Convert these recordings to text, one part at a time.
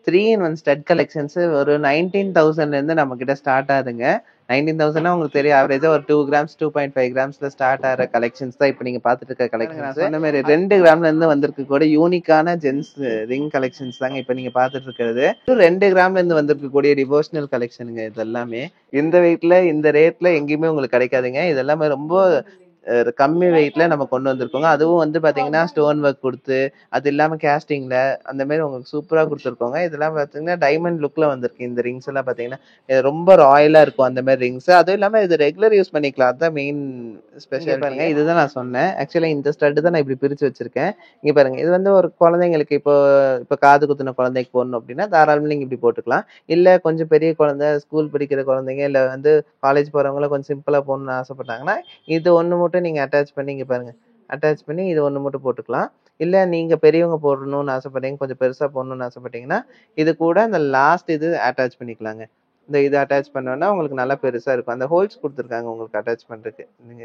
3-in-1 stud collections ஒரு 19,000ல இருந்து நம்ம கிட்ட ஸ்டார்ட் ஆகுதுங்க. 19,000னா உங்களுக்கு தெரியும், ஆவரேஜா ஒரு 2 கிராம்ஸ் 2.5 கிராம்ஸ்ல ஸ்டார்ட் ஆகிற கலெக்ஷன்ஸ் தான் இப்போ நீங்க பார்த்துட்டு இருக்க கலெக்ஷன். நான் சொன்ன மாதிரி 2 கிராம்ல இருந்து வந்திருக்க கூட யூனிக்கான ஜென்ஸ் ரிங் கலெக்ஷன்ஸ் தாங்க இப்போ நீங்க பார்த்துட்டு இருக்கிறது. 2 கிராம்ல இருந்து வந்திருக்கக்கூடிய டிவோஷனல் கலெக்ஷனுங்க. இது எல்லாமே இந்த வெயிட்ல இந்த ரேட்ல எங்கேயுமே உங்களுக்கு கிடைக்காதுங்க. இது எல்லாமே ரொம்ப கம்மி வெயிட்ல நம்ம கொண்டு வந்திருக்கோங்க. அதுவும் வந்து பாத்தீங்கன்னா ஸ்டோன் ஒர்க் கொடுத்து, அது இல்லாம கேஸ்டிங்ல அந்த மாதிரி உங்களுக்கு சூப்பரா கொடுத்துருக்கோங்க. இதெல்லாம் பாத்தீங்கன்னா டைமண்ட் லுக்ல வந்திருக்கு. இந்த ரிங்ஸ் எல்லாம் பாத்தீங்கன்னா ரொம்ப ராயலா இருக்கும் அந்த மாதிரி ரிங்ஸ். அதுவும் இல்லாம இது ரெகுலர் யூஸ் பண்ணிக்கலாம். அதுதான் மெயின் ஸ்பெஷல் பாருங்க. இதுதான் நான் சொன்னேன். ஆக்சுவலா இந்த ஸ்டட் தான் நான் இப்படி பிரிச்சு வச்சிருக்கேன். இங்க பாருங்க, இது வந்து ஒரு குழந்தைங்களுக்கு இப்போ காது குத்துன குழந்தைக்கு போடணும் அப்படின்னா தாராளமா நீங்க இப்படி போட்டுக்கலாம். இல்ல கொஞ்சம் பெரிய குழந்தை, ஸ்கூல் படிக்கிற குழந்தைங்க, இல்ல வந்து காலேஜ் போறவங்கள கொஞ்சம் சிம்பிளா போடணும்னு ஆசைப்பட்டாங்கன்னா இது ஒண்ணு மட்டும் நீங்க அட்டாச் பண்ணி இங்க பாருங்க, அட்டாச் பண்ணி இது ஒண்ணு மட்டும் போட்டுக்கலாம். இல்ல நீங்க பெரியவங்க போடணும்னு ஆசைப்பட்டீங்க, கொஞ்சம் பெருசா போடணும்னு ஆசைப்பட்டீங்கன்னா இது கூட இந்த லாஸ்ட் இது அட்டாச் பண்ணிக்கலாங்க. இந்த இது அட்டாச் பண்ணோம்னா உங்களுக்கு நல்லா பெருசா இருக்கும். அந்த ஹோல்ஸ் கொடுத்துருக்காங்க உங்களுக்கு அட்டாச் பண்றதுக்கு. நீங்க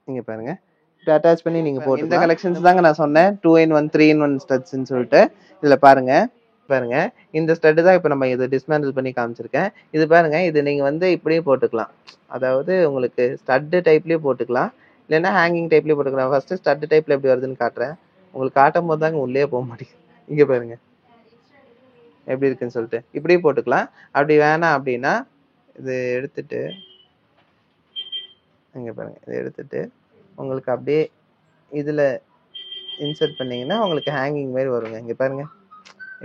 நீங்க பாருங்க, இப்படி அட்டாச் பண்ணி நீங்க போட்டு இந்த கலெக்ஷன்ஸ் தாங்க நான் சொன்னேன் 2-in-1 3-in-1 ஸ்டட்ஸ்ன்னு சொல்லிட்டு. இதுல பாருங்க பாருங்க, இந்த ஸ்டட் தான் இப்போ நம்ம இதை டிஸ்மேண்டில் பண்ணி காமிச்சிருக்கேன். இது பாருங்க, இது நீங்க வந்து இப்படியே போட்டுக்கலாம். அதாவது உங்களுக்கு ஸ்டட் டைப்லயே போட்டுக்கலாம், இல்லைன்னா ஹேங்கிங் டைப்லயே போட்டுக்கலாம். ஃபர்ஸ்ட் ஸ்டட் டைப்ல எப்படி வருதுன்னு காட்டுறேன். உங்களுக்கு காட்டும் போது தாங்க உள்ளே போக மாட்டேங்குது. இங்க பாருங்க எப்படி இருக்குன்னு சொல்லிட்டு இப்படியே போட்டுக்கலாம். அப்படி வேணாம் அப்படின்னா இது எடுத்துட்டு இங்க பாருங்க, இதை எடுத்துட்டு உங்களுக்கு அப்படியே இதுல இன்சர்ட் பண்ணீங்கன்னா உங்களுக்கு ஹேங்கிங் மாதிரி வருங்க. இங்க பாருங்க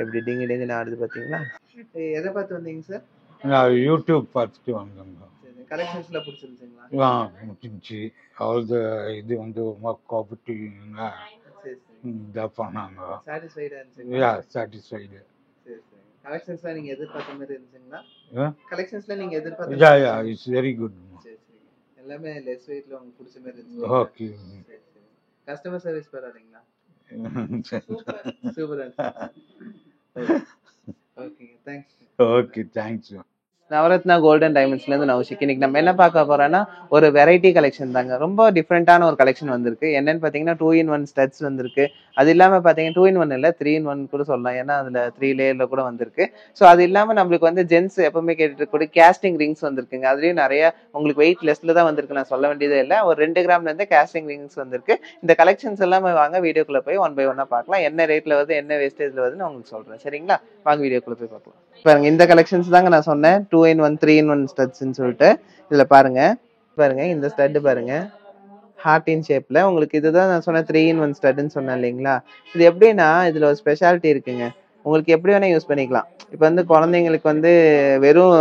எப்படி டிங்கு டிங்குன்னு ஆடுது பாத்தீங்களா? எதை பார்த்து வந்தீங்க சார்? நான் யூடியூப் பார்த்துட்டு வந்தேங்க. கலெக்ஷன்ஸ்ல பிடிச்சிருந்துச்சுங்களா? முடிஞ்சிச்சு. அதாவது இது வந்து காப்பீட்டுங்க இதாக பண்ணாங்க. சாட்டிஸ்ஃபைடா இருந்துச்சுங்களா? சாட்டிஸ்ஃபைடு. சரி சரி. கலெக்ஷன்ஸ்லாம் நீங்க எதிர்பார்த்த மாதிரி இருந்துச்சுங்களா? Yeah, கலெக்ஷன்ஸ்ல நீங்க எதிர்பார்த்த it's very good. சரி சரி. எல்லாமே லெஸ் வெயிட்ல உங்களுக்கு பிடிச்ச மாதிரி இருந்துச்சு. ஓகே. சரி சரி. கஸ்டமர் சர்வீஸ் பரவாயில்லைங்களா? சூப்பரா okay thanks. Okay, thanks. Navratna golden டைமண்ட்ஸ்ல இருந்து நௌஷிக். இன்னைக்கு நம்ம என்ன பார்க்க போறோம்னா ஒரு வெரைட்டி கலெக்ஷன் தாங்க. ரொம்ப டிஃப்ரெண்டான ஒரு கலெக்ஷன் வந்திருக்கு. என்னன்னு பாத்தீங்கன்னா 2-in-1 ஸ்டட்ஸ் வந்திருக்கு. அது இல்லாம பாத்தீங்கன்னா 2-in-1 இல்ல 3-in-1 கூட சொல்லலாம். ஏன்னா அதுல 3 லேயர்ல கூட வந்திருக்கு. ஸோ அது இல்லாம நம்மளுக்கு வந்து ஜென்ஸ் எப்பவுமே கேட்டுட்டு இருக்கக்கூடிய கேஸ்டிங் ரிங்ஸ் வந்திருக்குங்க. அதுலயும் நிறைய உங்களுக்கு வெயிட் லெஸ்ல தான் வந்திருக்கு, நான் சொல்ல வேண்டியதே இல்லை. ஒரு 2 கிராம்ல இருந்து கேஸ்டிங் ரிங்ஸ் வந்திருக்கு. இந்த கலெக்ஷன்ஸ் எல்லாமே வாங்க வீடியோக்குள்ள போய் ஒன் பை ஒன்னா பார்க்கலாம். என்ன ரேட்ல வருது, என்ன வேஸ்டேஜ்ல வருதுன்னு உங்களுக்கு சொல்றேன். சரிங்களா? வாங்க வீடியோக்குள்ள போய் பார்க்கலாம். பாருங்க, இந்த கலெக்ஷன்ஸ் தாங்க நான் சொன்னேன் 2-in-1 3-in-1 ஸ்டட்ஸ்ன்னு சொல்லிட்டு. இதுல பாருங்க பாருங்க, இந்த ஸ்டட் பாருங்க ஹார்டின் ஷேப்ல. உங்களுக்கு இதுதான் நான் சொன்ன 3-in-1 ஸ்டட்னு சொன்னேன் இல்லைங்களா? இது எப்படின்னா இதுல ஒரு ஸ்பெஷாலிட்டி இருக்குங்க. உங்களுக்கு எப்படி வேணா யூஸ் பண்ணிக்கலாம். இப்போ வந்து குழந்தைங்களுக்கு வந்து வெறும்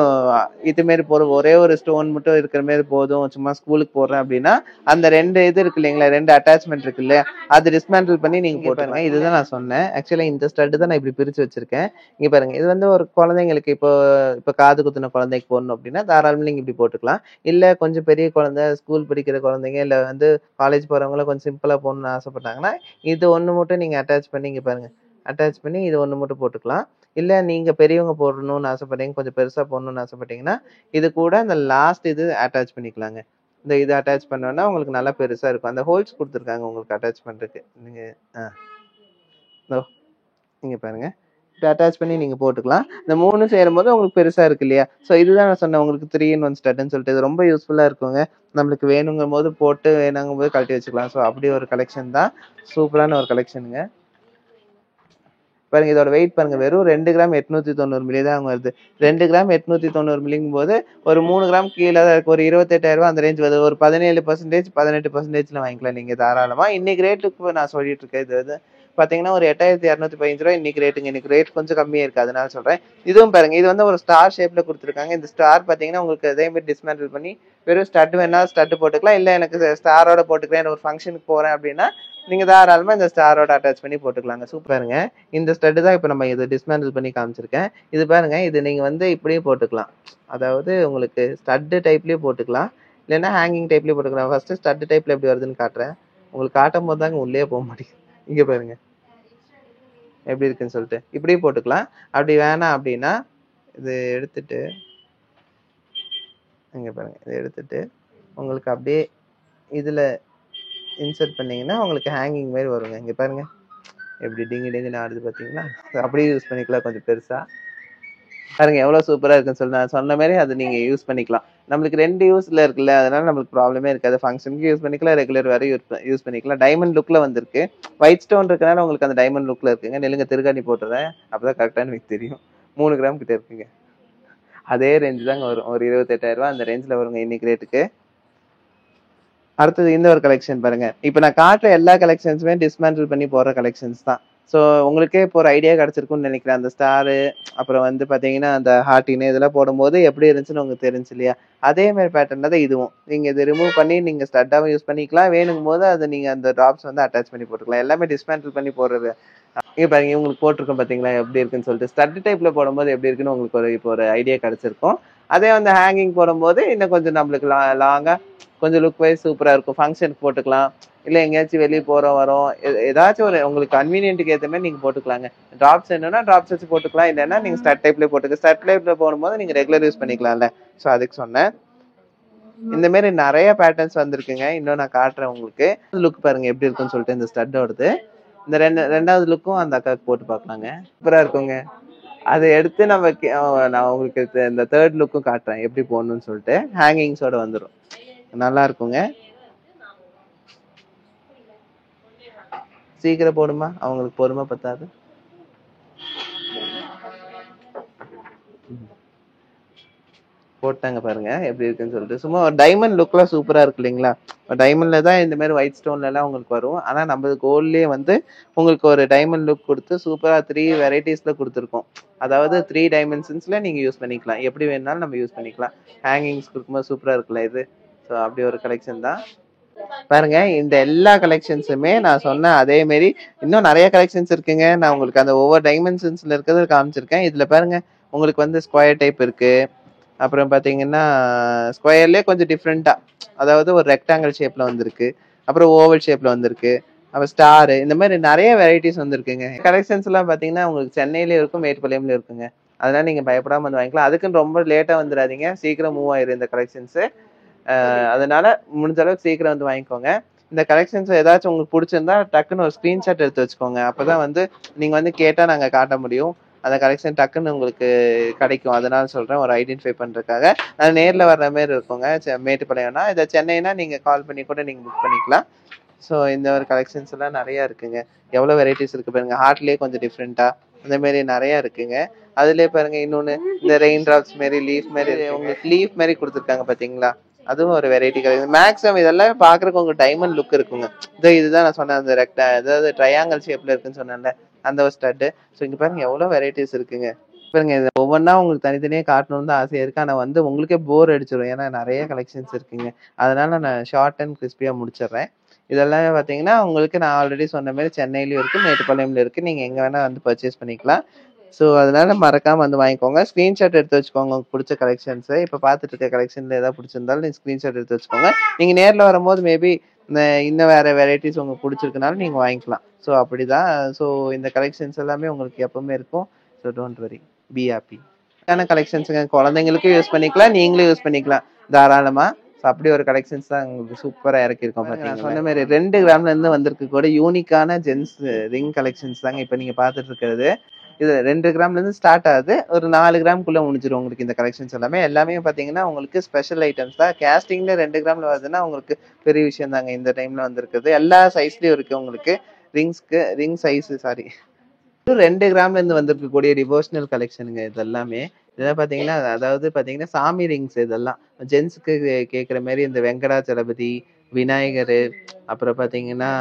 இது மாரி போற ஒரே ஒரு ஸ்டோன் மட்டும் இருக்கிற மாதிரி போதும், சும்மா ஸ்கூலுக்கு போடுறேன் அப்படின்னா அந்த 2 இது இருக்கு இல்லைங்களா, 2 அட்டாச்மெண்ட் இருக்கு இல்லையா, அது டிஸ்மேண்டில் பண்ணி நீங்க போட்டுருங்க. இதுதான் நான் சொன்னேன். ஆக்சுவலா இந்த ஸ்டட் தான் நான் இப்படி பிரிச்சு வச்சிருக்கேன். இங்க பாருங்க, இது வந்து ஒரு குழந்தைங்களுக்கு இப்போ காது குத்துன குழந்தைக்கு போடணும் அப்படின்னா தாராளமா நீங்க இப்படி போட்டுக்கலாம். இல்ல கொஞ்சம் பெரிய குழந்தை, ஸ்கூல் படிக்கிற குழந்தைங்க, இல்ல வந்து காலேஜ் போறவங்கள கொஞ்சம் சிம்பிளா போடணும்னு ஆசைப்பட்டாங்கன்னா இது ஒண்ணு மட்டும் நீங்க அட்டாச் பண்ணி இங்க பாருங்க, அட்டாச் பண்ணி இது ஒண்ணு மட்டும் போட்டுக்கலாம். இல்ல நீங்க பெரியவங்க போடணும்னு ஆசைப்பட்டீங்க, கொஞ்சம் பெருசா போடணும்னு ஆசைப்பட்டீங்கன்னா இது கூட அந்த லாஸ்ட் இது அட்டாச் பண்ணிக்கலாங்க. இந்த இது அட்டாச் பண்ணோம்னா உங்களுக்கு நல்லா பெருசா இருக்கும். அந்த ஹோல்ஸ் கொடுத்துருக்காங்க உங்களுக்கு அட்டாச் பண்றதுக்கு. நீங்க நீங்க பாருங்க, அட்டாச் பண்ணி நீங்க போட்டுக்கலாம். இந்த 3 சேரும்போது உங்களுக்கு பெருசா இருக்கு இல்லையா? ஸோ இதுதான் நான் சொன்னேன் உங்களுக்கு 3-in-1 ஸ்டட்னு சொல்லிட்டு. இது ரொம்ப யூஸ்ஃபுல்லா இருக்குங்க. நம்மளுக்கு வேணுங்கும் போது போட்டு வேணாங்கும் போது கழட்டி வச்சுக்கலாம். ஸோ அப்படி ஒரு கலெக்ஷன் தான். சூப்பரான ஒரு கலெக்ஷனுங்க. பாருங்க, இதோட வெயிட் பாருங்க, வெறும் 2 கிராம் 890 மில்லி தான் வருது. 2 கிராம் 890 மில்லிங்கும் போது ஒரு 3 கிராம் கீழே ஒரு 28,000 அந்த ரேஞ்ச் வருது. ஒரு 17% 18%ல வாங்கிக்கலாம் நீங்க தாராளமா. இன்னைக்கு ரேட்டுக்கு நான் சொல்லிட்டு இருக்கேன். இது வந்து பாத்தீங்கன்னா ஒரு 8,215 இன்னைக்கு ரேட்டுங்க. இன்னைக்கு ரேட் கொஞ்சம் கம்மியா இருக்கு, அதனால சொல்றேன். இதுவும் பாருங்க, இது வந்து ஒரு ஸ்டார் ஷேப்ல கொடுத்துருக்காங்க. இந்த ஸ்டார் பாத்தீங்கன்னா உங்களுக்கு அதே மாதிரி டிஸ்மேண்டில் பண்ணி வெறும் ஸ்டட் வேணா ஸ்டட் போட்டுக்கலாம். இல்ல எனக்கு ஸ்டாரோட போட்டுக்கிறேன், ஒரு ஃபங்க்ஷனுக்கு போறேன் அப்படின்னா நீங்க தாராளமா இந்த ஸ்டாரோட அட்டாச் பண்ணி போட்டுக்கலாங்க. சூப்பருங்க. இந்த ஸ்டட் தான் இப்போ நம்ம இதை டிஸ்மேண்டில் பண்ணி காமிச்சிருக்கேன். இது பாருங்க, இது நீங்க வந்து இப்படியே போட்டுக்கலாம். அதாவது உங்களுக்கு ஸ்டட் டைப்லயே போட்டுக்கலாம், இல்லைன்னா ஹேங்கிங் டைப்லயே போட்டுக்கலாம். ஃபர்ஸ்ட் ஸ்டட் டைப்ல எப்படி வருதுன்னு காட்டுறேன். உங்களுக்கு காட்டும் போது தாங்க உள்ளே போக மாட்டேங்குது. இங்க பாருங்க எப்படி இருக்குன்னு சொல்லிட்டு இப்படியே போட்டுக்கலாம். அப்படி வேணாம் அப்படின்னா இது எடுத்துட்டு இங்க பாருங்க, இதை எடுத்துட்டு உங்களுக்கு அப்படியே இதுல இன்சர்ட் பண்ணீங்கன்னா உங்களுக்கு ஹேங்கிங் மாதிரி வருங்க. இங்க பாருங்க எப்படி டிங்கு டிங்குன்னு ஆடுது பார்த்தீங்களா? அப்படியே யூஸ் பண்ணிக்கலாம் கொஞ்சம் பெருசா. பாருங்க எவ்வளோ சூப்பரா இருக்குன்னு சொல்லி நான் சொன்ன மாதிரி அது நீங்க யூஸ் பண்ணிக்கலாம். நம்மளுக்கு 2 யூஸ்ல இருக்குல்ல, அதனால நம்மளுக்கு ப்ராப்ளமே இருக்காது. ஃபங்க்ஷனுக்கு யூஸ் பண்ணிக்கலாம், ரெகுலர் வேற யூஸ் பண்ணிக்கலாம். டைமண்ட் லுக்ல வந்திருக்கு. ஒயிட் ஸ்டோன் இருக்கனால உங்களுக்கு அந்த டைமண்ட் லுக்ல இருக்குங்க. நில்லுங்க திருகாணி போட்டுறேன். அப்பதான் கரெக்டான எனக்கு தெரியும். 3 கிராம் கிட்ட இருக்குங்க. அதே ரேஞ்ச் தாங்க வரும். ஒரு 28,000 அந்த ரேஞ்ச்ல வருங்க இன்னைக்கு ரேட்டுக்கு. அடுத்தது இந்த ஒரு கலெக்ஷன் பாருங்க. இப்ப நான் காட்டுற எல்லா கலெக்ஷன்ஸுமே டிஸ்மேண்டில் பண்ணி போடுற கலெக்ஷன்ஸ் தான். ஸோ உங்களுக்கே இப்போ ஒரு ஐடியா கிடைச்சிருக்கும்னு நினைக்கிறேன். அந்த ஸ்டாரு, அப்புறம் வந்து பாத்தீங்கன்னா அந்த ஹார்டின் இதெல்லாம் போடும்போது எப்படி இருந்துச்சுன்னு உங்களுக்கு தெரிஞ்சு இல்லையா? அதே மாதிரி பேட்டர்ன்ல தான் இதுவும். நீங்க இதை ரிமூவ் பண்ணி நீங்க ஸ்டட்டாவும் யூஸ் பண்ணிக்கலாம். வேணுங்கும் போது அதை நீங்க அந்த ட்ராப்ஸ் வந்து அட்டாச் பண்ணி போட்டுக்கலாம். எல்லாமே டிஸ்மேண்டில் பண்ணி போடுறது. இங்க பாருங்க உங்களுக்கு போட்டிருக்கோம் பாத்தீங்களா எப்படி இருக்குன்னு சொல்லிட்டு. ஸ்டட் டைப்ல போடும்போது எப்படி இருக்குன்னு உங்களுக்கு இப்போ ஒரு ஐடியா கிடைச்சிருக்கும். அதே வந்து ஹேங்கிங் போடும்போது இன்னும் கொஞ்சம் நம்மளுக்கு லாங்கா கொஞ்சம் லுக் வைஸ் சூப்பரா இருக்கும். ஃபங்க்ஷனுக்கு போட்டுக்கலாம், இல்ல எங்கேயாச்சும் வெளியே போறோம் வரோம், ஏதாச்சும் ஒரு உங்களுக்கு கன்வீனியன்ட்டுக்கு ஏற்ற மாதிரி நீங்க போட்டுக்கலாங்க. டிராப்ஸ் என்னன்னா டிராப்ஸ் வச்சு போட்டுக்கலாம், இல்லைன்னா நீங்க ஸ்டட் டைப்ல போட்டுக்க. ஸ்டட் டைப்ல போடும்போது நீங்க ரெகுலர் யூஸ் பண்ணிக்கலாம்ல. ஸோ அதுக்கு சொன்னேன். இந்த மாதிரி நிறைய பேட்டர்ன்ஸ் வந்திருக்குங்க. இன்னும் நான் காட்டுறேன் உங்களுக்கு. லுக் பாருங்க எப்படி இருக்குன்னு சொல்லிட்டு இந்த ஸ்டட்டோடது. இந்த ரெண்டாவது லுக்கும் அந்த அக்காவுக்கு போட்டு பார்க்கலாங்க. சூப்பரா இருக்குங்க. அதை எடுத்து நான் உங்களுக்கு இந்த தேர்ட் லுக்கும் காட்டுறேன் எப்படி போடணும்னு சொல்லிட்டு. ஹேங்கிங்ஸோட வந்துடும், நல்லா இருக்குங்க. சீக்கிரம் போடுமா, அவங்களுக்கு பொறுமை பத்தாது. போட்டாங்க பாருங்க எப்படி இருக்குன்னு சொல்லிட்டு. சும்மா ஒரு டைமண்ட் லுக்ல சூப்பரா இருக்கு இல்லைங்களா? டைமண்ட்ல தான் இந்த மாதிரி ஒயிட் ஸ்டோன்ல எல்லாம் உங்களுக்கு வரும். ஆனா நம்ம கோல்ட்லயே வந்து உங்களுக்கு ஒரு டைமண்ட் லுக் கொடுத்து சூப்பரா 3 வெரைட்டிஸ்ல கொடுத்துருக்கோம். அதாவது 3 டைமென்ஷன்ஸ்ல நீங்க யூஸ் பண்ணிக்கலாம். எப்படி வேணாலும் நம்ம யூஸ் பண்ணிக்கலாம். ஹேங்கிங்ஸ் கொடுக்கும்போது சூப்பரா இருக்குல்ல இது. ஸோ அப்படி ஒரு கலெக்ஷன் தான் பாருங்க. இந்த எல்லா கலெக்ஷன்ஸுமே நான் சொன்ன அதே மாதிரி இன்னும் நிறைய கலெக்ஷன்ஸ் இருக்குங்க. நான் உங்களுக்கு அந்த ஒவ்வொரு டைமென்ஷன்ஸ்ல இருக்கிறது காமிச்சிருக்கேன். இதுல பாருங்க உங்களுக்கு வந்து ஸ்கொயர் டைப் இருக்கு. அப்புறம் பாத்தீங்கன்னா ஸ்கொயர்லயே கொஞ்சம் டிஃப்ரெண்டா, அதாவது ஒரு ரெக்டாங்கிள் ஷேப்ல வந்திருக்கு, அப்புறம் ஓவல் ஷேப்ல வந்திருக்கு, அப்புறம் ஸ்டார், இந்த மாதிரி நிறைய வெரைட்டிஸ் வந்திருக்குங்க. கலெக்ஷன்ஸ் எல்லாம் பாத்தீங்கன்னா உங்களுக்கு சென்னையிலயும் இருக்கும், மேட்டுப்பாளையம்ல இருக்குங்க. அதனால நீங்க பயப்படாம வந்து வாங்கிக்கலாம். அதுக்குன்னு ரொம்ப லேட்டா வந்துடாதீங்க, சீக்கிரம் மூவ் ஆயிரும் இந்த கலெக்ஷன்ஸ். அதனால முடிஞ்ச அளவுக்கு சீக்கிரம் வந்து வாங்கிக்கோங்க. இந்த கலெக்ஷன்ஸ் ஏதாச்சும் உங்களுக்கு பிடிச்சிருந்தா டக்குன்னு ஒரு ஸ்கிரீன்ஷாட் எடுத்து வச்சுக்கோங்க. அப்பதான் வந்து நீங்க வந்து கேட்டா நாங்க காட்ட முடியும். அந்த கலெக்ஷன் டக்குன்னு உங்களுக்கு கிடைக்கும். அதனால சொல்றேன், ஒரு ஐடென்டிஃபை பண்றதுக்காக. அது நேர்ல வர்ற மாதிரி இருக்குங்க. மேட்டுப்பாளையம்னா இதை சென்னைனா நீங்க கால் பண்ணி கூட நீங்க புக் பண்ணிக்கலாம். ஸோ இந்த ஒரு கலெக்ஷன்ஸ் எல்லாம் நிறைய இருக்குங்க. எவ்வளவு வெரைட்டிஸ் இருக்கு பாருங்க. ஹார்ட்லயே கொஞ்சம் டிஃப்ரெண்டா அந்த மாதிரி நிறைய இருக்குங்க. அதுலயே பாருங்க இன்னொன்னு இந்த ரெயின் டிராப்ஸ் மாதிரி லீஃப் மாதிரி உங்களுக்கு லீஃப் மாதிரி கொடுத்துருக்காங்க பாத்தீங்களா? அதுவும் ஒரு வெரைட்டி கலெக்ஷன். மேக்ஸிமம் இதெல்லாம் பாக்குறதுக்கு உங்களுக்கு டைமண்ட் லுக் இருக்குங்க. இதுதான் நான் சொன்னேன், அந்த அதாவது ட்ரையாங்கல் ஷேப்ல இருக்குன்னு சொன்னேன்ல, அந்த ஒரு ஸ்டட். ஸோ இங்க பாருங்க எவ்வளவு வெரைட்டிஸ் இருக்குங்க. பாருங்க இது ஒவ்வொன்றா உங்களுக்கு தனித்தனியே காட்டணும்னு தான் ஆசையா இருக்கு. ஆனா வந்து உங்களுக்கே போர் அடிச்சிடும், ஏன்னா நிறைய கலெக்ஷன்ஸ் இருக்குங்க. அதனால நான் ஷார்ட் அண்ட் கிறிஸ்பியா முடிச்சிடுறேன். இதெல்லாம் பாத்தீங்கன்னா உங்களுக்கு நான் ஆல்ரெடி சொன்ன மாதிரி சென்னையிலயும் இருக்கு, மேட்டுப்பாளையம்ல இருக்கு. நீங்க எங்க வேணா வந்து பர்ச்சேஸ் பண்ணிக்கலாம். ஸோ அதனால மறக்காம வந்து வாங்கிக்கோங்க. ஸ்கிரீன்ஷாட் எடுத்து வச்சுக்கோங்க உங்களுக்கு பிடிச்ச கலெக்ஷன்ஸ். இப்ப பாத்துட்டு இருக்க கலெக்ஷன்ல ஏதாவது பிடிச்சிருந்தாலும் நீங்க ஸ்கிரீன்ஷாட் எடுத்து வச்சுக்கோங்க. நீங்க நேர்ல வரும்போது மேபி இன்னும் வேற வெரைட்டிஸ் உங்களுக்கு பிடிச்சிருக்குனாலும் நீங்க வாங்கிக்கலாம். ஸோ அப்படிதான். ஸோ இந்த கலெக்ஷன்ஸ் எல்லாமே உங்களுக்கு எப்பவுமே இருக்கும். So don't worry, be happy. கலெக்ஷன்ஸுங்க குழந்தைங்களுக்கும் யூஸ் பண்ணிக்கலாம், நீங்களும் யூஸ் பண்ணிக்கலாம் தாராளமா. அப்படி ஒரு கலெக்ஷன்ஸ் தான் உங்களுக்கு சூப்பரா இறக்கிருக்கோம். நான் சொன்ன மாதிரி 2 கிராம்ல இருந்து வந்திருக்கு கூட யூனிக்கான ஜென்ஸ் ரிங் கலெக்ஷன்ஸ் தாங்க இப்ப நீங்க பாத்துட்டு இருக்கிறது. இது 2 கிராம்ல இருந்து ஸ்டார்ட் ஆகுது, ஒரு 4 கிராம்குள்ள முடிஞ்சிடும் உங்களுக்கு இந்த கலெக்ஷன்ஸ் எல்லாமே. எல்லாமே பாத்தீங்கன்னா உங்களுக்கு ஸ்பெஷல் ஐட்டம்ஸ் தான். கேஸ்டிங்ல 2 கிராம்ல வருதுன்னா உங்களுக்கு பெரிய விஷயம் தாங்க. இந்த டைம்ல வந்திருக்குது எல்லா சைஸ்லயும் இருக்கு உங்களுக்கு. ரிங் சைஸ் சாரி 2 கிராம்ல இருந்து வந்திருக்கக்கூடிய டிவோஷனல் கலெக்ஷனுங்க இது எல்லாமே. இதெல்லாம் பாத்தீங்கன்னா அதாவது பாத்தீங்கன்னா சாமி ரிங்ஸ். இதெல்லாம் ஜென்ஸுக்கு கேட்குற மாதிரி இந்த வெங்கடாச்சலபதி, விநாயகர், அப்புறம் பாத்தீங்கன்னா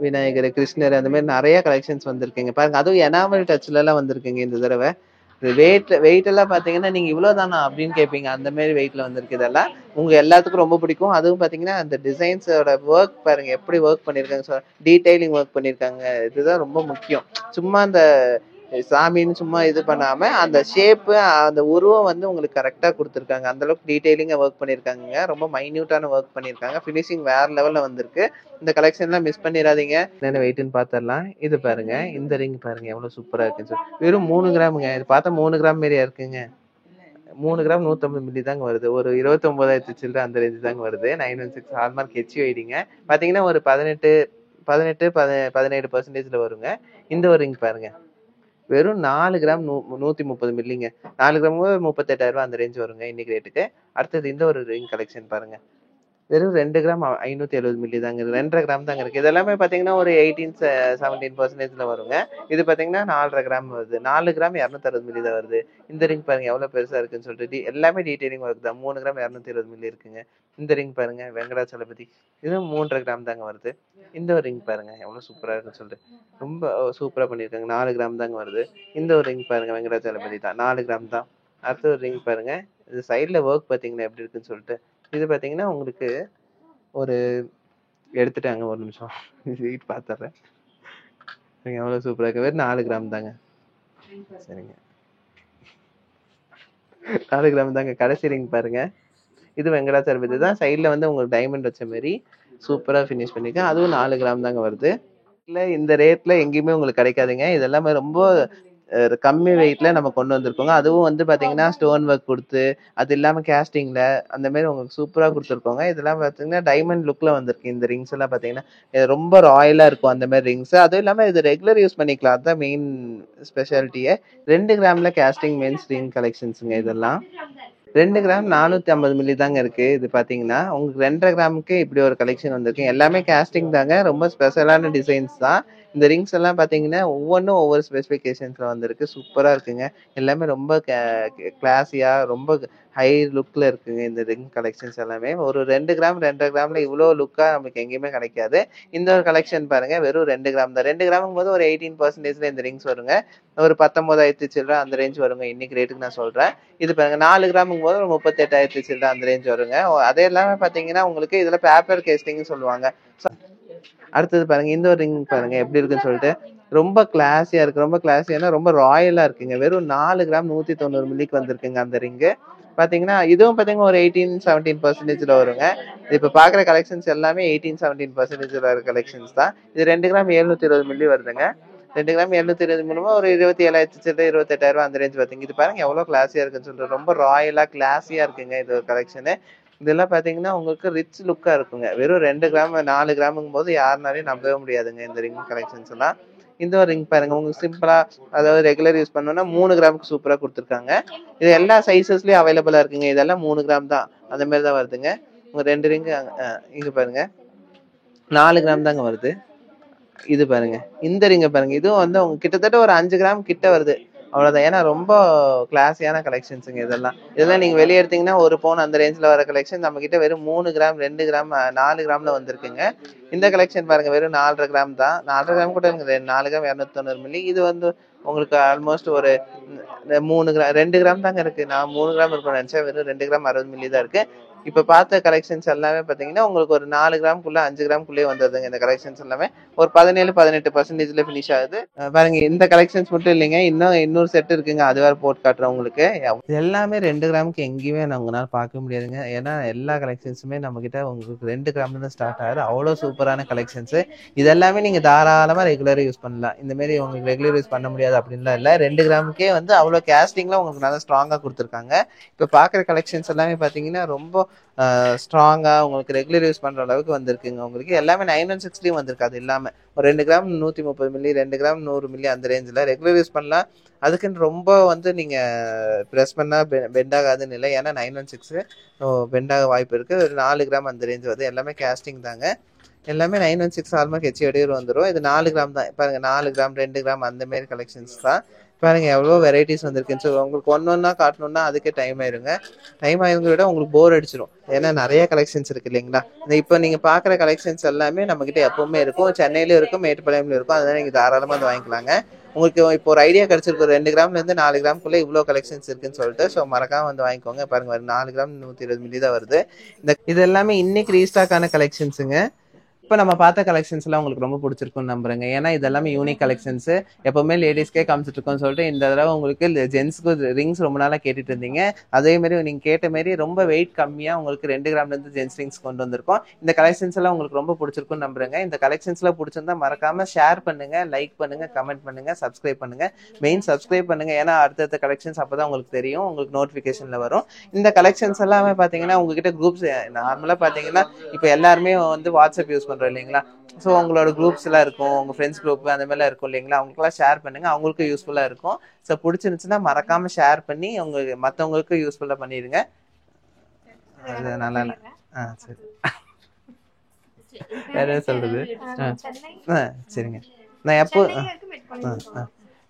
விநாயகர், கிருஷ்ணர், அந்த மாதிரி நிறைய கலெக்ஷன்ஸ் வந்திருக்குங்க பாருங்க. அதுவும் எனாமல் டச்ல எல்லாம் வந்திருக்குங்க இந்த தடவை. வெயிட் எல்லாம் பாத்தீங்கன்னா நீங்க இவ்வளவுதானா அப்படின்னு கேட்பீங்க, அந்த மாதிரி வெயிட்ல வந்திருக்கு. இதெல்லாம் உங்க எல்லாத்துக்கும் ரொம்ப பிடிக்கும். அதுவும் பாத்தீங்கன்னா அந்த டிசைன்ஸோட ஒர்க் பாருங்க எப்படி ஒர்க் பண்ணிருக்காங்க, டீடைலிங் ஒர்க் பண்ணிருக்காங்க. இதுதான் ரொம்ப முக்கியம். சும்மா அந்த சாமின்னு சும்மா இது பண்ணாம அந்த ஷேப்பு அந்த உருவம் வந்து உங்களுக்கு கரெக்டா கொடுத்துருக்காங்க. அந்த அளவுக்கு டீடைலிங்கா ஒர்க் பண்ணிருக்காங்க. ரொம்ப மைன்யூட்டான ஒர்க் பண்ணிருக்காங்க. ஃபினிஷிங் வேற லெவல்ல வந்திருக்கு. இந்த கலெக்ஷன் எல்லாம் மிஸ் பண்ணிடாதீங்க. என்ன வெயிட்னு பாத்திரலாம். இது பாருங்க, இந்த ரிங் பாருங்க எவ்வளவு சூப்பரா இருக்குன்னு சொல்லி. வெறும் 3 கிராமுங்க. இது பார்த்தா 3 கிராம் மாரியா இருக்குங்க. 3 கிராம் 150 மில்லி தாங்க வருது. ஒரு 29,000 சில்லற அந்த ரேஞ்சு தாங்க வருது. 916 ஹால்மார்க் HUIDங்க. பாத்தீங்கன்னா ஒரு 18 18-17% வருங்க. இந்த ஒரு ரிங் பாருங்க, வெறும் 4 கிராம் 130 மில்லிங்க. 4 கிராம் 38,000 அந்த ரேஞ்ச் வருங்க இன்னைக்கு ரேட்டுக்கு. அடுத்தது இந்த ஒரு ரிங் கலெக்ஷன் பாருங்க, வெறும் 2 கிராம் 570 மில்லி தாங்க, 2.5 கிராம் தாங்க இருக்கு. இதெல்லாமே பாத்தீங்கன்னா ஒரு 18-17% வருங்க. இது பாத்தீங்கன்னா 4.5 கிராம் வருது. 4 கிராம் 260 மில்லி தான் வருது. இந்த ரிங் பாருங்க எவ்வளவு பெருசா இருக்குன்னு சொல்லிட்டு எல்லாமே டீடைலிங் ஒர்க் தான். 3 கிராம் 220 மில்லி இருக்குங்க. இந்த ரிங் பாருங்க வெங்கடாச்சலபதி, இது 3.5 கிராம் தாங்க வருது. இந்த ஒரு ரிங் பாருங்க எவ்வளவு சூப்பரா இருக்குன்னு சொல்லிட்டு ரொம்ப சூப்பரா பண்ணிருக்காங்க. 4 கிராம் தாங்க வருது. இந்த ஒரு ரிங் பாருங்க வெங்கடாச்சலபதி தான், 4 கிராம் தான். அடுத்த ஒரு ரிங் பாருங்க, இது சைட்ல ஒர்க் பாத்தீங்கன்னா எப்படி இருக்குன்னு சொல்லிட்டு. இது பாத்தீங்கன்னா உங்களுக்கு ஒரு எடுத்துட்டாங்க, ஒரு நிமிஷம் வெயிட் பாத்துறேன். எவ்வளவு சூப்பரா இருக்கு, வெறும் 4 கிராம் தாங்க. சரிங்க, 4 கிராம் தாங்க. கடைசி ரிங் பாருங்க, இது வெங்கடாச்சலபதி தான். சைட்ல வந்து உங்களுக்கு டைமண்ட் வச்ச மாதிரி சூப்பரா ஃபினிஷ் பண்ணிருக்கேன். அதுவும் 4 கிராம் தாங்க வருது. இல்ல இந்த ரேட்ல எங்கேயுமே உங்களுக்கு கிடைக்காதுங்க. இது எல்லாமே ரொம்ப கம்மி வெயிட்ல நம்ம கொண்டு வந்திருக்கோங்க. அதுவும் வந்து பாத்தீங்கன்னா ஸ்டோன் ஒர்க் கொடுத்து, அது இல்லாம கேஸ்டிங்ல அந்த மாதிரி உங்களுக்கு சூப்பரா கொடுத்துருக்கோங்க. இதெல்லாம் பாத்தீங்கன்னா டைமண்ட் லுக்ல வந்திருக்கு. இந்த ரிங்ஸ் எல்லாம் பாத்தீங்கன்னா இது ரொம்ப ராயலா இருக்கும் அந்த மாதிரி ரிங்ஸ். அதுவும் இல்லாம இது ரெகுலர் யூஸ் பண்ணிக்கலாம், அதுதான் மெயின் ஸ்பெஷாலிட்டியே. 2 கிராம்ல கேஸ்டிங் மென்ஸ் ரிங் கலெக்ஷன்ஸுங்க இதெல்லாம். 2 கிராம் 450 மில்லி தாங்க இருக்கு. இது பாத்தீங்கன்னா உங்களுக்கு 2.5 கிராமுக்கு இப்படி ஒரு கலெக்ஷன் வந்திருக்கு. எல்லாமே கேஸ்டிங் தாங்க, ரொம்ப ஸ்பெஷலான டிசைன்ஸ் தான். இந்த ரிங்ஸ் எல்லாம் பாத்தீங்கன்னா ஒவ்வொன்றும் ஒவ்வொரு ஸ்பெசிஃபிகேஷன்ஸ்ல வந்திருக்கு. சூப்பரா இருக்குங்க. எல்லாமே ரொம்ப கிளாஸியா ரொம்ப ஹை லுக்ல இருக்குங்க இந்த ரிங் கலெக்ஷன்ஸ் எல்லாமே. ஒரு 2 கிராம் 2.5 கிராம்ல இவ்வளவு லுக்கா நமக்கு எங்கேயுமே கிடைக்காது. இந்த ஒரு கலெக்ஷன் பாருங்க, வெறும் 2 கிராம் தான். 2 கிராமும் போது ஒரு 18% இந்த ரிங்ஸ் வருங்க. ஒரு 19,000 சில்லற அந்த ரேஞ்ச் வருங்க இன்னைக்கு ரேட்டுக்கு நான் சொல்றேன். இது பாருங்க 4 கிராமும் போது ஒரு 38,000 சில்லற அந்த ரேஞ்ச் வருங்க. அதே எல்லாமே பாத்தீங்கன்னா உங்களுக்கு இதுல பேப்பர் கேஸ்டிங் சொல்லுவாங்க. அடுத்தது பாருங்க, இந்த ஒரு ரிங் பாருங்க எப்படி இருக்குன்னு சொல்லிட்டு. ரொம்ப கிளாஸியா இருக்கு, ரொம்ப கிளாஸியானா ரொம்ப ராயலா இருக்குங்க. வெறும் 4 கிராம் 190 மில்லிக்கு வந்திருக்குங்க அந்த ரிங்கு. பாத்தீங்கன்னா இதுவும் பாத்தீங்கன்னா ஒரு 18-17% வருங்க. இப்ப பாக்குற கலெக்ஷன்ஸ் எல்லாமே 18-17% வர கலெக்ஷன்ஸ் தான். இது 2 கிராம் 720 மில்லி வருதுங்க. 2 கிராம் 720 மூலமா ஒரு 27,000 28,000 அந்த ரேஞ்ச் வருதுங்க. இது பாருங்க எவ்வளவு கிளாஸியா இருக்குன்னு சொல்லிட்டு, ரொம்ப ராயலா கிளாஸியா இருக்குங்க இது ஒரு கலெக்ஷனு. இதெல்லாம் பாத்தீங்கன்னா உங்களுக்கு ரிச் லுக்கா இருக்குங்க. வெறும் 2 கிராம் 4 கிராமுங்கும் போது யாருனாலையும் நம்பவே முடியாதுங்க இந்த ரிங் கலெக்ஷன்ஸ் எல்லாம். இந்த ஒரு ரிங் பாருங்க, உங்களுக்கு சிம்பிளா அதாவது ரெகுலர் யூஸ் பண்ணோம்னா 3 கிராமுக்கு சூப்பரா கொடுத்துருக்காங்க. இது எல்லா சைசஸ்லயும் அவைலபிளா இருக்குங்க. இதெல்லாம் 3 கிராம் தான், அந்த மாதிரி தான் வருதுங்க. உங்க 2 ரிங் இங்க பாருங்க 4 கிராம் தாங்க வருது. இது பாருங்க, இந்த ரிங்க பாருங்க, இதுவும் வந்து உங்க கிட்டத்தட்ட ஒரு 5 கிராம் கிட்ட வருது, அவ்வளவுதான். ஏன்னா ரொம்ப கிளாஸியான கலெக்ஷன்ஸுங்க இதெல்லாம். இதெல்லாம் நீங்க வெளியே எடுத்தீங்கன்னா ஒரு பவுன் அந்த ரேஞ்ச்ல வர கலெக்ஷன் நம்ம கிட்ட வெறும் 3 கிராம் 2 கிராம் 4 கிராம்ல வந்திருக்குங்க. இந்த கலெக்ஷன் பாருங்க வெறும் 4.5 கிராம் தான். 4.5 கிராம் கூட 4 கிராம் 290 மில்லி. இது வந்து உங்களுக்கு ஆல்மோஸ்ட் ஒரு 3 கிராம் 2 கிராம் தாங்க இருக்கு. நான் 3 கிராம் இருக்கும்னு நினைச்சேன், வெறும் 2 கிராம் 60 மில்லி தான் இருக்கு. இப்ப பார்த்த கலெக்ஷன்ஸ் எல்லாமே பாத்தீங்கன்னா உங்களுக்கு ஒரு 4 கிராம்குள்ள 5 கிராம்குள்ளே வந்துருதுங்க. இந்த கலெக்ஷன்ஸ் எல்லாமே ஒரு 17-18% ஃபினிஷ் ஆகுது. பாருங்க இந்த கலெக்ஷன்ஸ் மட்டும் இல்லைங்க, இன்னொரு செட் இருக்குங்க, அது வேற போட்டு காட்டுறேன் உங்களுக்கு. எல்லாமே 2 கிராமுக்கு எங்கேயுமே உங்களால பார்க்க முடியாதுங்க. ஏன்னா எல்லா கலெக்ஷன்ஸுமே நம்ம கிட்ட உங்களுக்கு 2 கிராம்ல தான் ஸ்டார்ட் ஆகுது. அவ்வளவு சூப்பரான கலெக்ஷன்ஸ். இதெல்லாமே நீங்க தாராளமா ரெகுலரா யூஸ் பண்ணலாம். இந்த மாதிரி உங்களுக்கு ரெகுலர் யூஸ் பண்ண முடியாது அப்படின்லாம் இல்ல. 2 கிராமுக்கே வந்து அவ்வளவு கேஸ்டிங்ல உங்களுக்கு நல்லா ஸ்ட்ராங்கா கொடுத்துருக்காங்க. இப்ப பாக்குற கலெக்ஷன்ஸ் எல்லாமே பாத்தீங்கன்னா ரொம்ப ஸ்ட்ராங்கா உங்களுக்கு ரெகுலர் யூஸ் பண்ற அளவுக்கு வந்திருக்குங்க. உங்களுக்கு எல்லாமே 916 வந்திருக்கு. அது இல்லாம ஒரு 2 கிராம் 130 மில்லி 2 கிராம் 100 மில்லி அந்த ரேஞ்சில் ரெகுலர் யூஸ் பண்ணலாம். அதுக்குன்னு ரொம்ப வந்து நீங்க ப்ரெஸ் பண்ணா பெண்ட் ஆகாதுன்னு இல்லை, ஏன்னா 916 பெண்ட் ஆக வாய்ப்பு இருக்கு. ஒரு 4 கிராம் அந்த ரேஞ்ச் வருது. எல்லாமே கேஸ்டிங் தாங்க. எல்லாமே 916 ஆல்மார்க் ஹெச்ஏடியில் வந்துடும். இது 4 கிராம் தான். பாருங்க 4 கிராம் 2 கிராம் அந்த மாதிரி கலெக்ஷன்ஸ் தான். பாருங்க எவ்வளோ வெரைட்டிஸ் வந்திருக்குன்னு சொல்லி உங்களுக்கு ஒன்னொன்னா காட்டணும்னா அதுக்கே டைம் ஆயிருங்க. டைம் ஆயிருங்க விட உங்களுக்கு போர் அடிச்சிடும், ஏன்னா நிறைய கலெக்ஷன்ஸ் இருக்கு இல்லைங்களா. இப்போ நீங்க பாக்குற கலெக்ஷன்ஸ் எல்லாமே நம்ம கிட்ட எப்பவுமே இருக்கும். சென்னையிலும் இருக்கும், மேட்டுப்பாளையம்ல இருக்கும். அதனால நீங்க தாராளமா வந்து வாங்கிக்கலாங்க. உங்களுக்கு இப்போ ஒரு ஐடியா கிடைச்சிருக்கு, 2 கிராம்ல இருந்து 4 கிராம்குள்ள இவ்வளவு கலெக்ஷன்ஸ் இருக்குன்னு சொல்லிட்டு. ஸோ மறக்காம வந்து வாங்கிக்கோங்க. பாருங்க 4 கிராம் 120 மில்லி தான் வருது. இது எல்லாமே இன்னைக்கு ரீஸ்டாக் ஆன கலெக்ஷன்ஸுங்க. இப்போ நம்ம பார்த்த கலெக்ஷன்ஸ் எல்லாம் உங்களுக்கு ரொம்ப பிடிச்சிருக்கும்னு நம்புறேங்க. ஏன்னா இதெல்லாமே யூனிக் கலெக்ஷன்ஸ். எப்பவுமே லேடிஸ்க்கே காமிச்சிட்டு இருக்கோம்னு சொல்லிட்டு இந்த தடவை உங்களுக்கு ஜென்ஸ்க்கு ரிங்ஸ் ரொம்ப நாளா கேட்டுட்டு இருந்தீங்க. அதே மாதிரி நீங்க கேட்ட மாதிரி ரொம்ப வெயிட் கம்மியா உங்களுக்கு 2 கிராம்ல இருந்து ஜென்ஸ் ரிங்ஸ் கொண்டு வந்திருக்கோம். இந்த கலெக்ஷன்ஸ் எல்லாம் உங்களுக்கு ரொம்ப பிடிச்சிருக்கும்னு நம்புறேங்க. இந்த கலெக்ஷன்ஸ் எல்லாம் பிடிச்சிருந்தா மறக்காம ஷேர் பண்ணுங்க, லைக் பண்ணுங்க, கமெண்ட் பண்ணுங்க, சப்ஸ்கிரைப் பண்ணுங்க. மெயின் சப்ஸ்கிரைப் பண்ணுங்க, ஏன்னா அடுத்தடுத்த கலெக்ஷன்ஸ் அப்பதான் உங்களுக்கு தெரியும், உங்களுக்கு நோட்டிபிகேஷன்ல வரும். இந்த கலெக்ஷன்ஸ் எல்லாமே பாத்தீங்கன்னா உங்ககிட்ட குரூப்ஸ் நார்மலா பாத்தீங்கன்னா இப்ப எல்லாருமே வந்து வாட்ஸ்அப் யூஸ் பண்றோம் இல்லைங்களா. ஸோ உங்களோட குரூப்ஸ் எல்லாம் இருக்கும், உங்க ஃப்ரெண்ட்ஸ் குரூப் அந்த மாதிரிலாம் இருக்கும் இல்லைங்களா, அவங்களுக்குலாம் ஷேர் பண்ணுங்க, அவங்களுக்கும் யூஸ்ஃபுல்லா இருக்கும். ஸோ பிடிச்சிருந்துச்சுன்னா மறக்காம ஷேர் பண்ணி உங்க மற்றவங்களுக்கும் யூஸ்ஃபுல்லா பண்ணிடுங்க. அது நல்லா இல்லை. சரி. வேற என்ன சொல்றது? சரிங்க. நான் எப்போ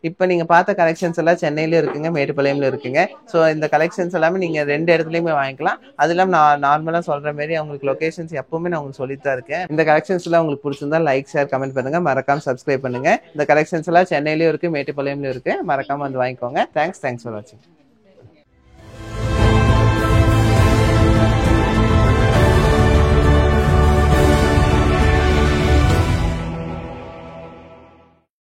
இப்போ நீங்க பார்த்த கலெக்ஷன்ஸ் எல்லாம் சென்னையில இருக்குங்க, மேட்டுப்பாளையம்ல இருக்குங்க. ஸோ இந்த கலெக்ஷன்ஸ் எல்லாமே நீங்க 2 இடத்துலயுமே வாங்கிக்கலாம். அது இல்லாம நான் நார்மலா சொல்ற மாதிரி அவங்களுக்கு லொகேஷன்ஸ் எப்பவுமே நான் உங்களுக்கு சொல்லித்தான் இருக்கேன். இந்த கலெக்ஷன்ஸ் எல்லாம் உங்களுக்கு பிடிச்சிருந்தா லைக், ஷேர், கமெண்ட் பண்ணுங்க. மறக்காம சப்ஸ்கிரைப் பண்ணுங்க. இந்த கலெக்ஷன்ஸ் எல்லாம் சென்னையிலயும் இருக்கு, மேட்டுப்பாளையம்லயும் இருக்கு. மறக்காம வந்து வாங்கிக்கோங்க. தேங்க்ஸ் ஃபார் வாட்சிங்.